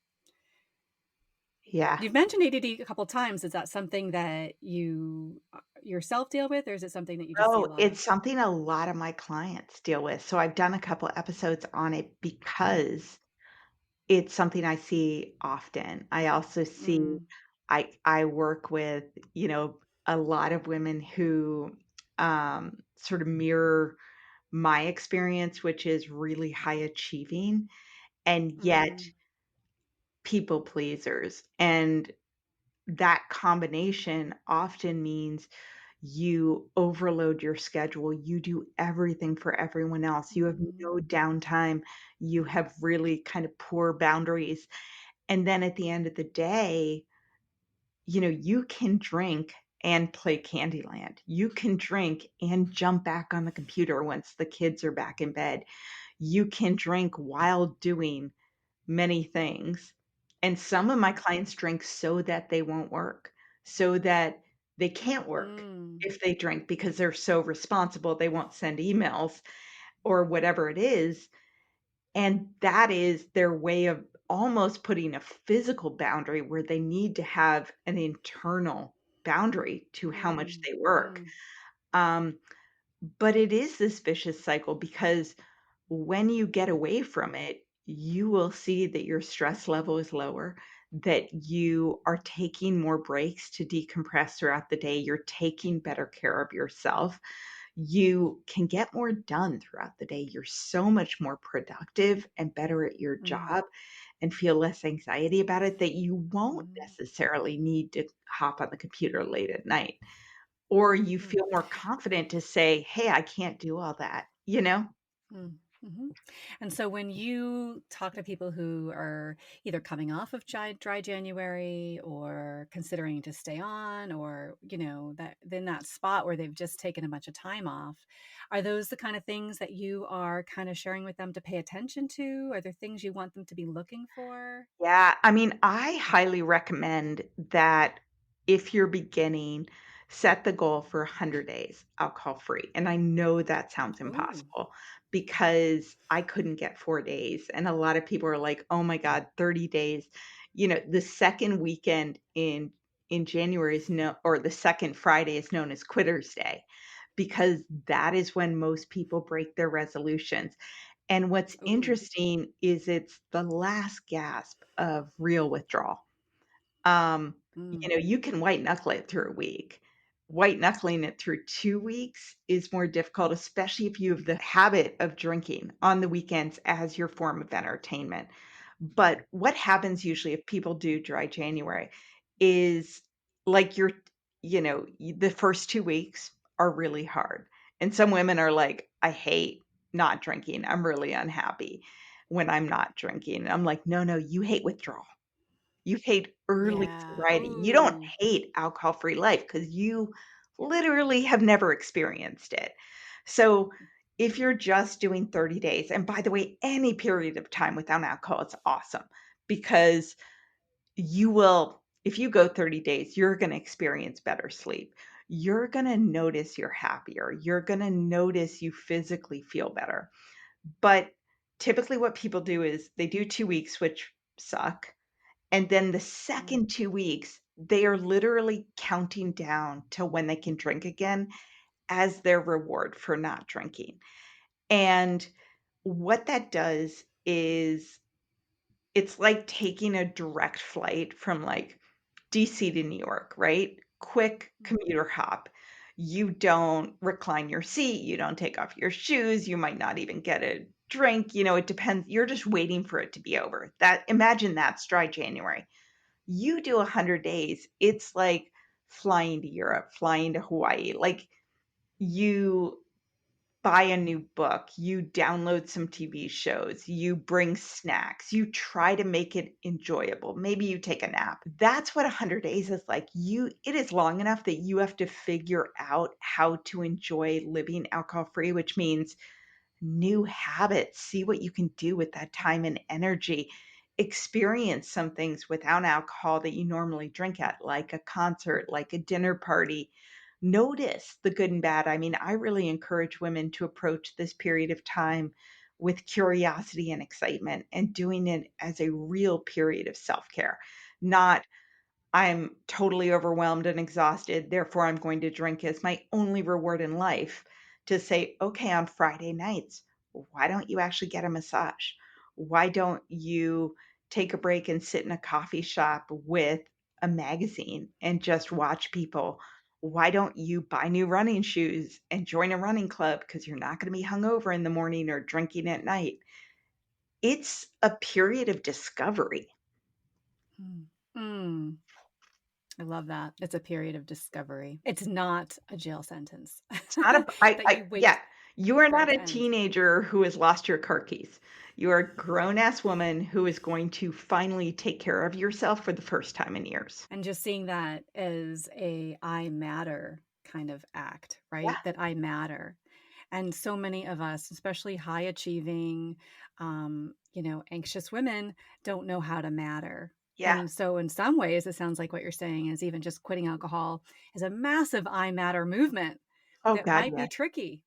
Yeah. You've mentioned ADD a couple times. Is that something that you yourself deal with, or is it something that you just see a Oh, lot of? it's something a lot of my clients deal with. So I've done a couple episodes on it because it's something I see often. I also see Mm, I work with, a lot of women who sort of mirror my experience, which is really high achieving and yet mm, people pleasers. And that combination often means you overload your schedule, you do everything for everyone else, you have mm, no downtime, you have really kind of poor boundaries, and then at the end of the day, you can drink and play Candyland. You can drink and jump back on the computer once the kids are back in bed. You can drink while doing many things. And some of my clients drink so that they won't work, so that they can't work mm, if they drink because they're so responsible, they won't send emails or whatever it is. And that is their way of almost putting a physical boundary where they need to have an internal boundary to how much mm, they work. mm, Um, but it is this vicious cycle because when you get away from it, you will see that your stress level is lower, that you are taking more breaks to decompress throughout the day, you're taking better care of yourself. You can get more done throughout the day. You're so much more productive and better at your mm, job and feel less anxiety about it that you won't mm, necessarily need to hop on the computer late at night. Or you mm, feel more confident to say, "Hey, I can't do all that," you know? mm. Mhm. And so when you talk to people who are either coming off of dry January or considering to stay on, or, that in that spot where they've just taken a bunch of time off, are those the kind of things that you are kind of sharing with them to pay attention to? Are there things you want them to be looking for? Yeah, I mean, I highly recommend that if you're beginning, set the goal for 100 days alcohol free. And I know that sounds Ooh. impossible because I couldn't get 4 days. And a lot of people are like, "Oh my God, 30 days." The second weekend in January is no or the second Friday is known as Quitter's Day because that is when most people break their resolutions. And what's Ooh. interesting is it's the last gasp of real withdrawal. Um, Mm. you can white knuckle it through a week. White knuckling it through 2 weeks is more difficult, especially if you have the habit of drinking on the weekends as your form of entertainment. But what happens usually if people do dry January is like the first 2 weeks are really hard. And some women are like, "I hate not drinking. I'm really unhappy when I'm not drinking." And I'm like, "No, no, you hate withdrawal. You hate early Yeah. sobriety. You don't Ooh. hate alcohol-free life because you literally have never experienced it." So, if you're just doing 30 days, and by the way, any period of time without alcohol is awesome because you will if you go 30 days, you're gonna experience better sleep. You're gonna notice you're happier. You're gonna notice you physically feel better. But typically what people do is they do 2 weeks, which suck, and then the Mm. second 2 weeks, they are literally counting down to when they can drink again as their reward for not drinking. And what that does is it's like taking a direct flight from, like, DC to New York, right? Quick commuter hop. You don't recline your seat, you don't take off your shoes, you might not even get a drink, it depends. You're just waiting for it to be over. Imagine that's dry January. You do 100 days, it's like flying to Europe, flying to Hawaii. Like, you buy a new book, you download some TV shows, you bring snacks, you try to make it enjoyable. Maybe you take a nap. That's what 100 days is like. It is long enough that you have to figure out how to enjoy living alcohol-free, which means new habits, see what you can do with that time and energy. Experience some things without alcohol that you normally drink at, like a concert, like a dinner party. Notice the good and bad. I mean, I really encourage women to approach this period of time with curiosity and excitement and doing it as a real period of self care, not I'm totally overwhelmed and exhausted, therefore I'm going to drink as my only reward in life. To say, okay, on Friday nights, why don't you actually get a massage? Why don't you take a break and sit in a coffee shop with a magazine and just watch people? Why don't you buy new running shoes and join a running club because you're not going to be hungover in the morning or drinking at night? It's a period of discovery. Mm. Mm. I love that. It's a period of discovery. It's not a jail sentence It's not a that you yeah, wait you are for not it to a end. teenager who has lost your car keys. You are a grown-ass woman who is going to finally take care of yourself for the first time in years. And just seeing that as a I matter kind of act, Yeah, right? That I matter. And so many of us, especially high achieving, anxious women, don't know how to matter. yeah. And so, in some ways, it sounds like what you're saying is even just quitting alcohol is a massive I matter movement Oh that god, might yeah. be tricky.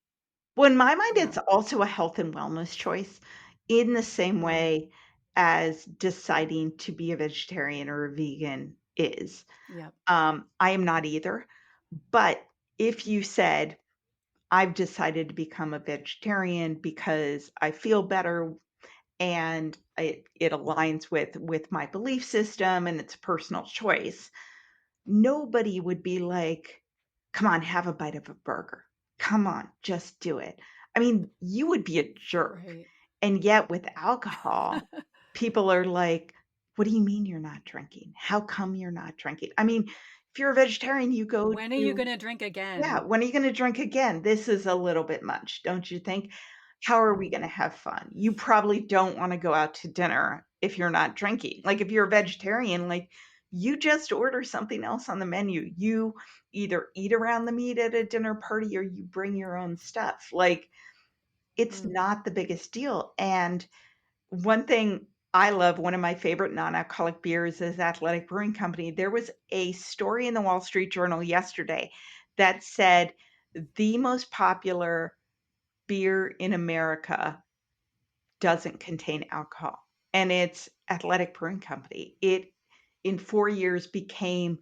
Well, in my mind, Yeah. it's also a health and wellness choice in the same Mm, way as deciding to be a vegetarian or a vegan is. yep. I am not either, but if you said, "I've decided to become a vegetarian because I feel better and it aligns with my belief system and it's a personal choice." Nobody would be like, "Come on, have a bite of a burger. Come on, just do it." I mean, you would be a jerk. Right. And yet with alcohol, people are like, "What do you mean you're not drinking? How come you're not drinking?" I mean, if you're a vegetarian, you go When are you to going to drink yeah, again? when are you gonna drink again? This is a little bit much, don't you think? how are we gonna have fun? You probably don't wanna go out to dinner if you're not drinking. Like, if you're a vegetarian, like, you just order something else on the menu. You either eat around the meat at a dinner party or you bring your own stuff. Like, it's Mm, not the biggest deal, and one thing I love, one of my favorite non-alcoholic beers is Athletic Brewing Company. There was a story in the Wall Street Journal yesterday that said the most popular beer in America doesn't contain alcohol, and it's Athletic Brewing Company. It, in 4 years, became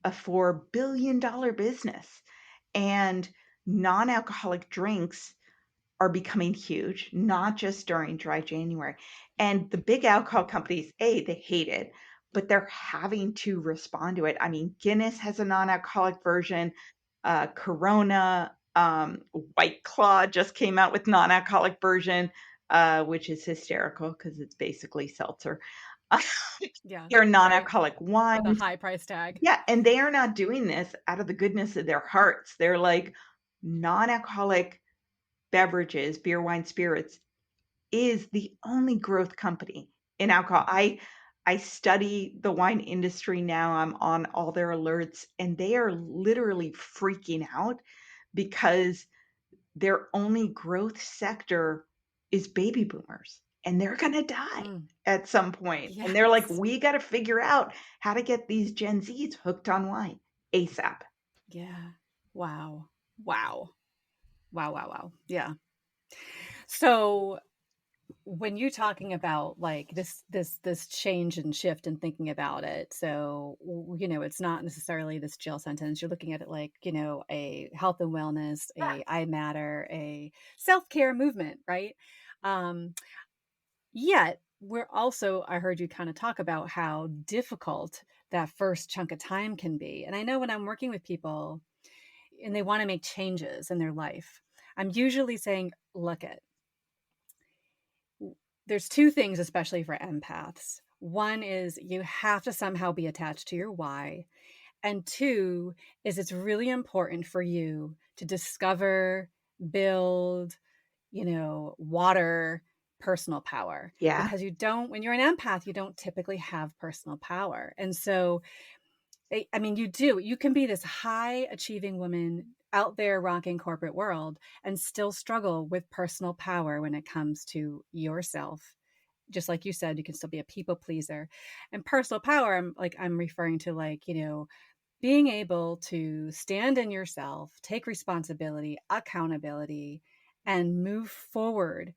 a $4 billion business, and non-alcoholic drinks are becoming huge, not just during dry January. And the big alcohol companies, they hate it, but they're having to respond to it. I mean, Guinness has a non-alcoholic version, Corona, White Claw just came out with non-alcoholic version, which is hysterical because it's basically seltzer. yeah, They're right. non-alcoholic With a wines. high price tag. Yeah, and they are not doing this out of the goodness of their hearts. They're like, non-alcoholic beverages, beer, wine, spirits is the only growth company in alcohol. I study the wine industry now. I'm on all their alerts, and they are literally freaking out because their only growth sector is baby boomers, and they're gonna die Mm, at some point. And they're like, yes. we gotta figure out how to get these Gen Zs hooked on wine ASAP. Yeah. Wow. Wow. Wow. Wow. Wow. Yeah. So when you're talking about like this change and shift and thinking about it, so it's not necessarily this jail sentence. You're looking at it like, a health and wellness, a I matter, a self-care movement, right? um Yet we're also, I heard you kind of talk about how difficult that first chunk of time can be. And I know when I'm working with people and they want to make changes in their life, I'm usually saying, look at, there's two things, especially for empaths. One is you have to somehow be attached to your why. And two is it's really important for you to discover, build, water personal power, Yeah, because when you're an empath, you don't typically have personal power. And so, I mean, you can be this high achieving woman out there rocking corporate world and still struggle with personal power when it comes to yourself. Just like you said, you can still be a people pleaser. And personal power, I'm referring to, like, being able to stand in yourself, take responsibility, accountability, and move forward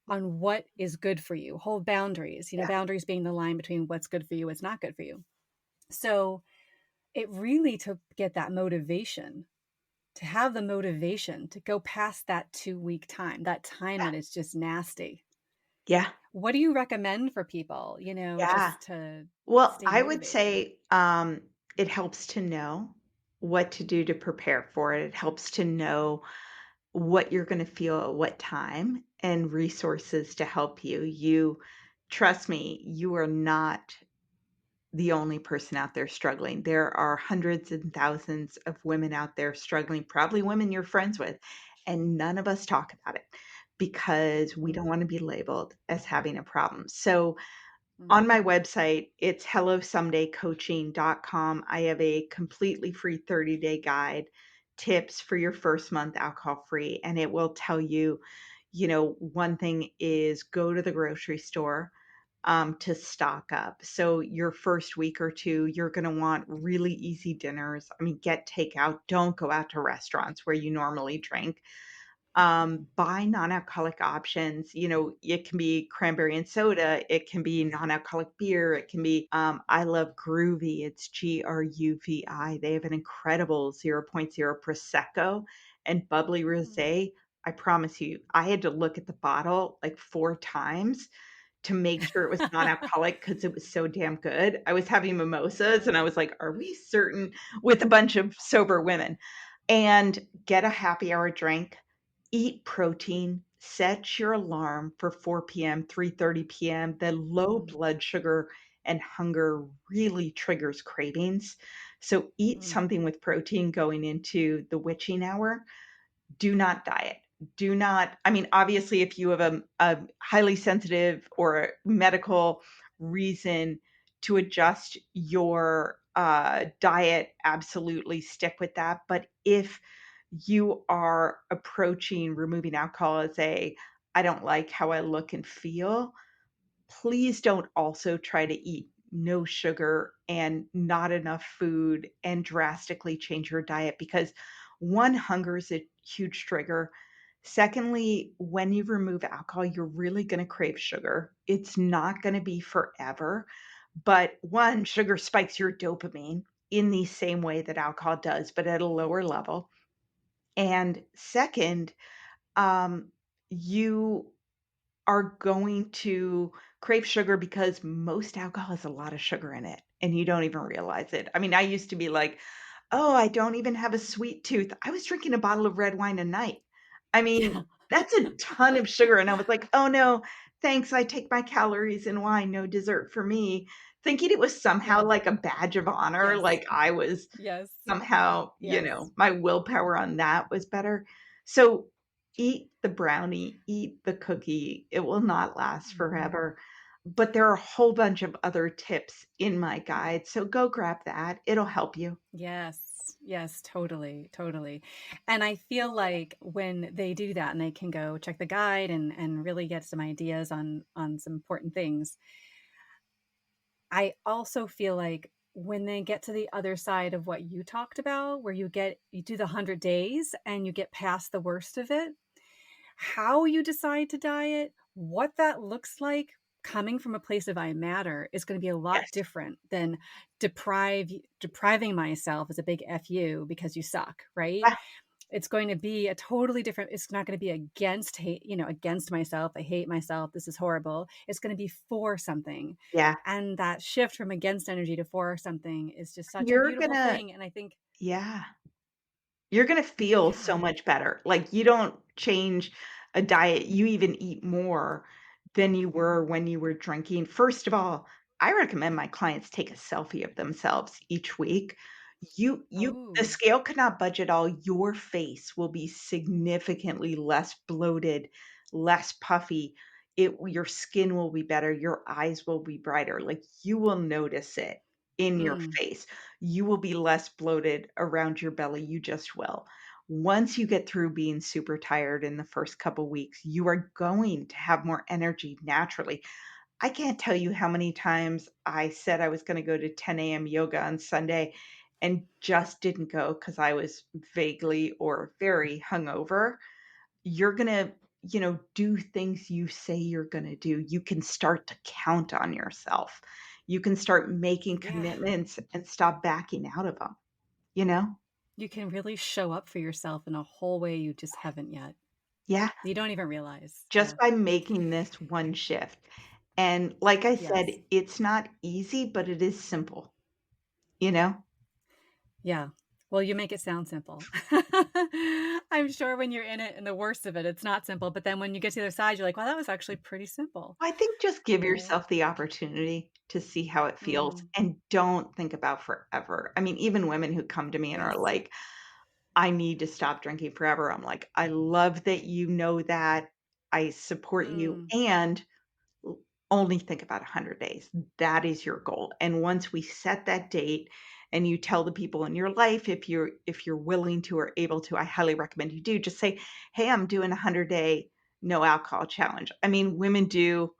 on what is good for you. Hold boundaries, yeah, boundaries being the line between what's good for you, what's not good for you. So it really to get that motivation, to have the motivation to go past that 2 week time, that time yeah, that is just nasty. yeah, What do you recommend for people, yeah. just to Well, stay I would motivated? say, it helps to know what to do to prepare for it. It helps to know what you're gonna feel at what time and resources to help you. Trust me, you are not the only person out there struggling. There are hundreds and thousands of women out there struggling, probably women you're friends with, and none of us talk about it because we don't Mm, wanna be labeled as having a problem. So mm, on my website, it's hellosomedaycoaching.com. I have a completely free 30-day guide, tips for your first month alcohol-free, and it will tell you, one thing is go to the grocery store, to stock up. So your first week or 2, you're gonna want really easy dinners. I mean, get takeout. Don't go out to restaurants where you normally drink. Buy non-alcoholic options. It can be cranberry and soda, it can be non-alcoholic beer, it can be, I love Groovy, it's Gruvi. They have an incredible zero point 0.0 prosecco and bubbly mm. rosé. I promise you, I had to look at the bottle like 4 times to make sure it was non-alcoholic because it was so damn good. I was having mimosas and I Right. was like, "Are we certain?" with a bunch of sober women. And get a happy hour drink, eat protein, set your alarm for 4 PM, 3:30 PM. The low Mm, blood sugar and hunger really triggers cravings. So eat mm, something with protein going into the witching hour. Do not diet. do not, I mean, obviously, if you have a highly sensitive or a medical reason to adjust your, diet, absolutely stick with that, but if you are approaching removing alcohol as a, "I don't like how I look and feel," please don't also try to eat no sugar and not enough food and drastically change your diet because one, hunger is a huge trigger. Secondly, when you remove alcohol, you're really going to crave sugar. It's not going to be forever. But one, sugar spikes your dopamine in the same way that alcohol does, but at a lower level. And second, um, you are going to crave sugar because most alcohol has a lot of sugar in it, and you don't even realize it. I mean, I used to be like, "Oh, I don't even have a sweet tooth." I was drinking a bottle of red wine a night. I Yeah. mean, that's a ton of sugar, and I was like, "Oh, no, thanks, I take my calories in wine, no dessert for me," thinking it was somehow Yeah. like a badge of honor, Yes. like I was Yes. somehow, Yes. my willpower on that was better. So, eat the brownie, eat the cookie, it will not last Mhm. forever. But there are a whole bunch of other tips in my guide, so go grab that, it'll help you. Yes. Yes, totally, totally. And I feel like when they do that and they can go check the guide and really get some ideas on some important things, I also feel like when they get to the other side of what you talked about, where you do the 100 days and you get past the worst of it, how you decide to diet, what that looks like coming from a place of I matter is going to be a lot Yes. different than depriving myself as a big fu because you suck, right? Ah, It's going to be a totally different, it's not going to be against hate, against myself. I hate myself. This is horrible. It's going to be for something. yeah. And that shift from against energy to for something is just such a You're beautiful gonna thing. And I think, yeah. You're gonna feel so yeah. much better. Like, you don't change a diet, you even eat more than you were when you were drinking. First of all, I recommend my clients take a selfie of themselves each week. The Oh, scale could not budge at all. Your face will be significantly less bloated, less puffy. Your skin will be better, your eyes will be brighter. Like, you will notice it in your mm, face. You will be less bloated around your belly, you just will. Once you get through being super tired in the first couple weeks, you are going to have more energy naturally. I can't tell you how many times I said I was gonna go to 10 a.m. yoga on Sunday and just didn't go because I was vaguely or very hungover. You're gonna, do things you say you're gonna do. You can start to count on yourself. You can start making yeah. commitments and stop backing out of them, you know? You can really show up for yourself in a whole way you just haven't yet. Yeah, You don't even realize. just Yeah. by making this one shift. And like I said, Yes. it's not easy, but it is simple, you know? Yeah. Well, you make it sound simple. I'm sure when you're in it and the worst of it, it's not simple. But then when you get to the other side, you're like, wow, that was actually pretty simple. I think just give You know? yourself the opportunity to see how it feels Mm, and don't think about forever. I mean, even women who come to me and are yes. like, "I need to stop drinking forever." I'm like, "I love that you know that. I support you, Mm, and l only think about 100 days. That is your goal." And once we set that date and you tell the people in your life, if you're willing to or able to, I highly recommend you do, just say, "Hey, I'm doing a 100-day no alcohol challenge." I mean, women do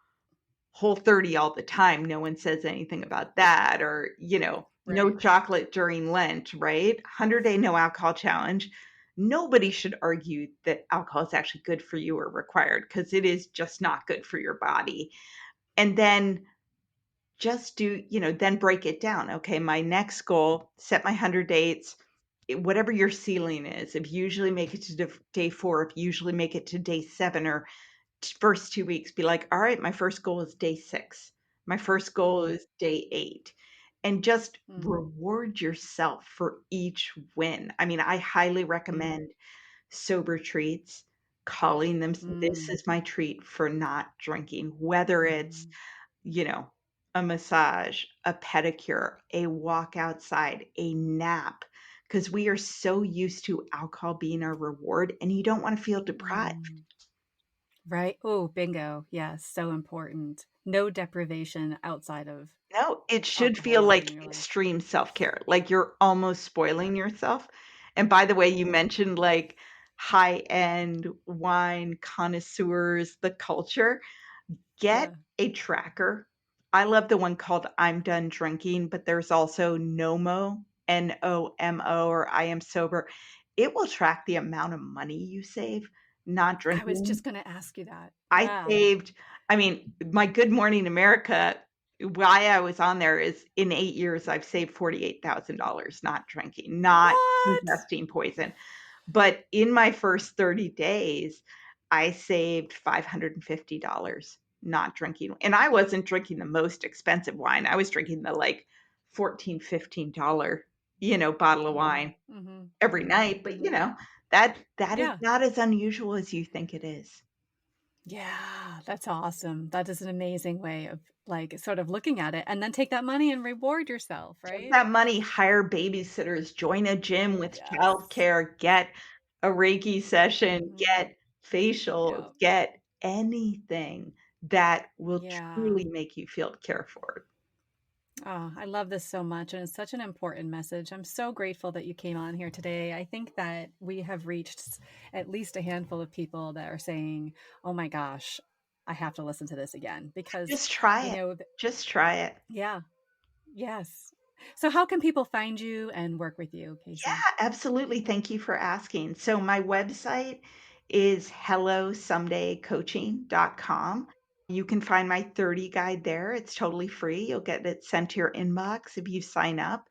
Whole30 all the time, no one says anything about that, or, no right. chocolate during Lent, right? 100-day no alcohol challenge. Nobody should argue that alcohol is actually good for you or required because it is just not good for your body. And then just then break it down. Okay, my next goal, set my 100 dates, whatever your ceiling is. If you usually make it to day 4, if you usually make it to day 7 or first 2 weeks, be like, "All right, my first goal is day 6. My first goal Mm, is day 8." And just mm, reward yourself for each win. I mean, I highly mm, recommend sober treats, calling them, "This mm, is my treat for not drinking," whether it's, mm, you know, a massage, a pedicure, a walk outside, a nap, because we are so used to alcohol being our reward, and you don't want to feel deprived. Mm. Right. Oh, bingo. Yes, so important. No deprivation outside of No, it should feel alcoholism like in your life. extreme self-care, like you're almost spoiling yourself. And by the way, you Mm. mentioned like high-end wine connoisseurs, the culture. Get Yeah. a tracker. I love the one called I'm Done Drinking, but there's also NOMO, NOMO, or I Am Sober. It will track the amount of money you save not I was drinking. just gonna ask you that. I Yeah. saved I mean, my Good Morning America, why I was on there is in 8 years, I've saved $48,000 not drinking, not What? ingesting poison. But in my first 30 days, I saved $550 not drinking, and I wasn't drinking the most expensive wine. I was drinking the, like, 14, $15, bottle of Mhm. wine Mhm. every Mhm. night, but, Mhm. that is Yeah. not as unusual as you think it is. Yeah, that's awesome. That is an amazing way of, like, sort of looking at it, and then take that money and reward yourself, Take right? that money, hire babysitters, join a gym with Yes. childcare, get a Reiki session, Mhm. get facials, Yeah. get anything that will Yeah. truly make you feel cared for. Oh, I love this so much, and it's such an important message. I'm so grateful that you came on here today. I think that we have reached at least a handful of people that are saying, "Oh my gosh, I have to listen to this again," because, Just try you it. know, Just try it. yeah, yes. So how can people find you and work with you, Casey? Yeah, absolutely. Thank you for asking. So my website is hellosomedaycoaching.com. You can find my 30 guide there. It's totally free. You'll get it sent to your inbox if you sign up.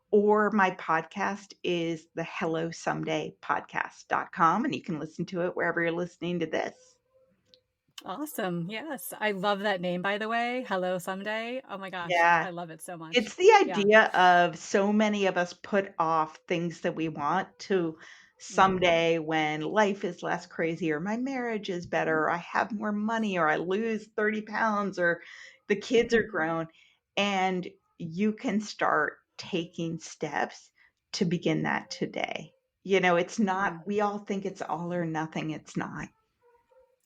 Or my podcast is the hellosomedaypodcast.com, and you can listen to it wherever you're listening to this. Awesome. Yes. I love that name, by the way. Hello Someday. Oh my gosh. Yeah. I love it so much. It's the Yeah. idea of so many of us put off things that we want to Mhm. someday when life is less crazy, or my marriage is better, or I have more money, or I lose 30 pounds, or the kids are Mhm. grown. And you can start taking steps to begin that today. It's not, Mm. we all think it's all or nothing. It's not.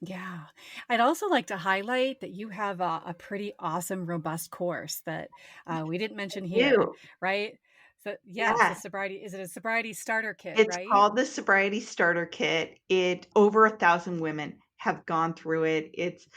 Yeah. I'd also like to highlight that you have a pretty awesome, robust course that we didn't mention here, You. right? So, yes, the Yeah. sobriety, is it a sobriety starter kit, It's right? called the Sobriety Starter Kit. Over 1,000 women have gone through it. It's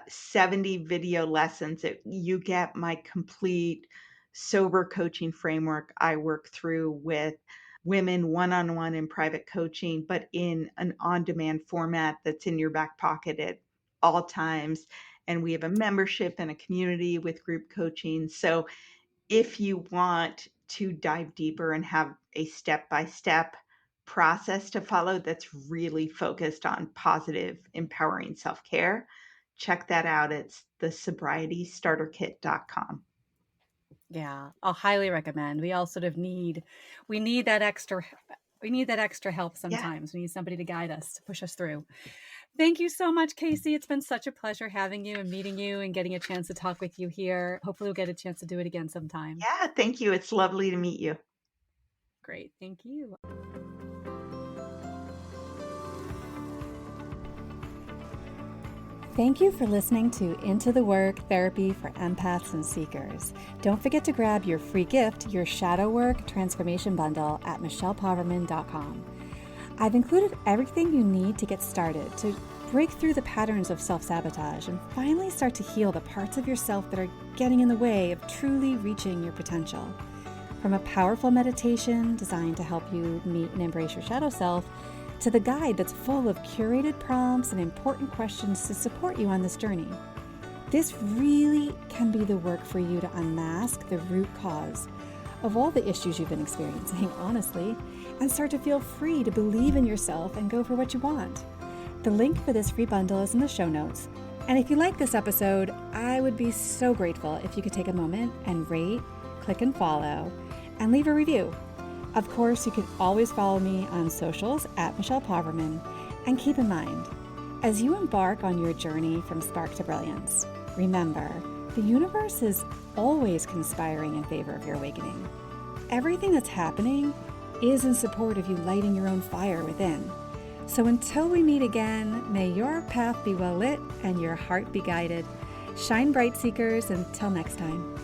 70 video lessons. You get my complete sober coaching framework I work through with women one-on-one in private coaching, but in an on-demand format that's in your back pocket at all times. And we have a membership and a community with group coaching. So if you want to dive deeper and have a step-by-step process to follow that's really focused on positive, empowering self-care, check that out. It's the sobrietystarterkit.com. Yeah, I'll highly recommend. We all sort of need that extra, we need that extra help Yeah. sometimes. We need somebody to guide us, to push us through. Thank you so much, Casey. It's been such a pleasure having you and meeting you and getting a chance to talk with you here. Hopefully, we'll get a chance to do it again sometime. Yeah, thank you. It's lovely to meet you. Great. Thank you. Thank you for listening to Into the Work Therapy for Empaths and Seekers. Don't forget to grab your free gift, your Shadow Work Transformation Bundle at michellepoverman.com. I've included everything you need to get started to break through the patterns of self-sabotage and finally start to heal the parts of yourself that are getting in the way of truly reaching your potential. From a powerful meditation designed to help you meet and embrace your shadow self, to the guide that's full of curated prompts and important questions to support you on this journey. This really can be the work for you to unmask the root cause of all the issues you've been experiencing, honestly, and start to feel free to believe in yourself and go for what you want. The link for this free bundle is in the show notes. And if you like this episode, I would be so grateful if you could take a moment and rate, click and follow, and leave a review. Of course, you can always follow me on socials at Michelle Poverman. And keep in mind, as you embark on your journey from spark to brilliance, remember, the universe is always conspiring in favor of your awakening. Everything that's happening is in support of you lighting your own fire within. So until we meet again, may your path be well lit and your heart be guided. Shine bright, seekers. Until next time.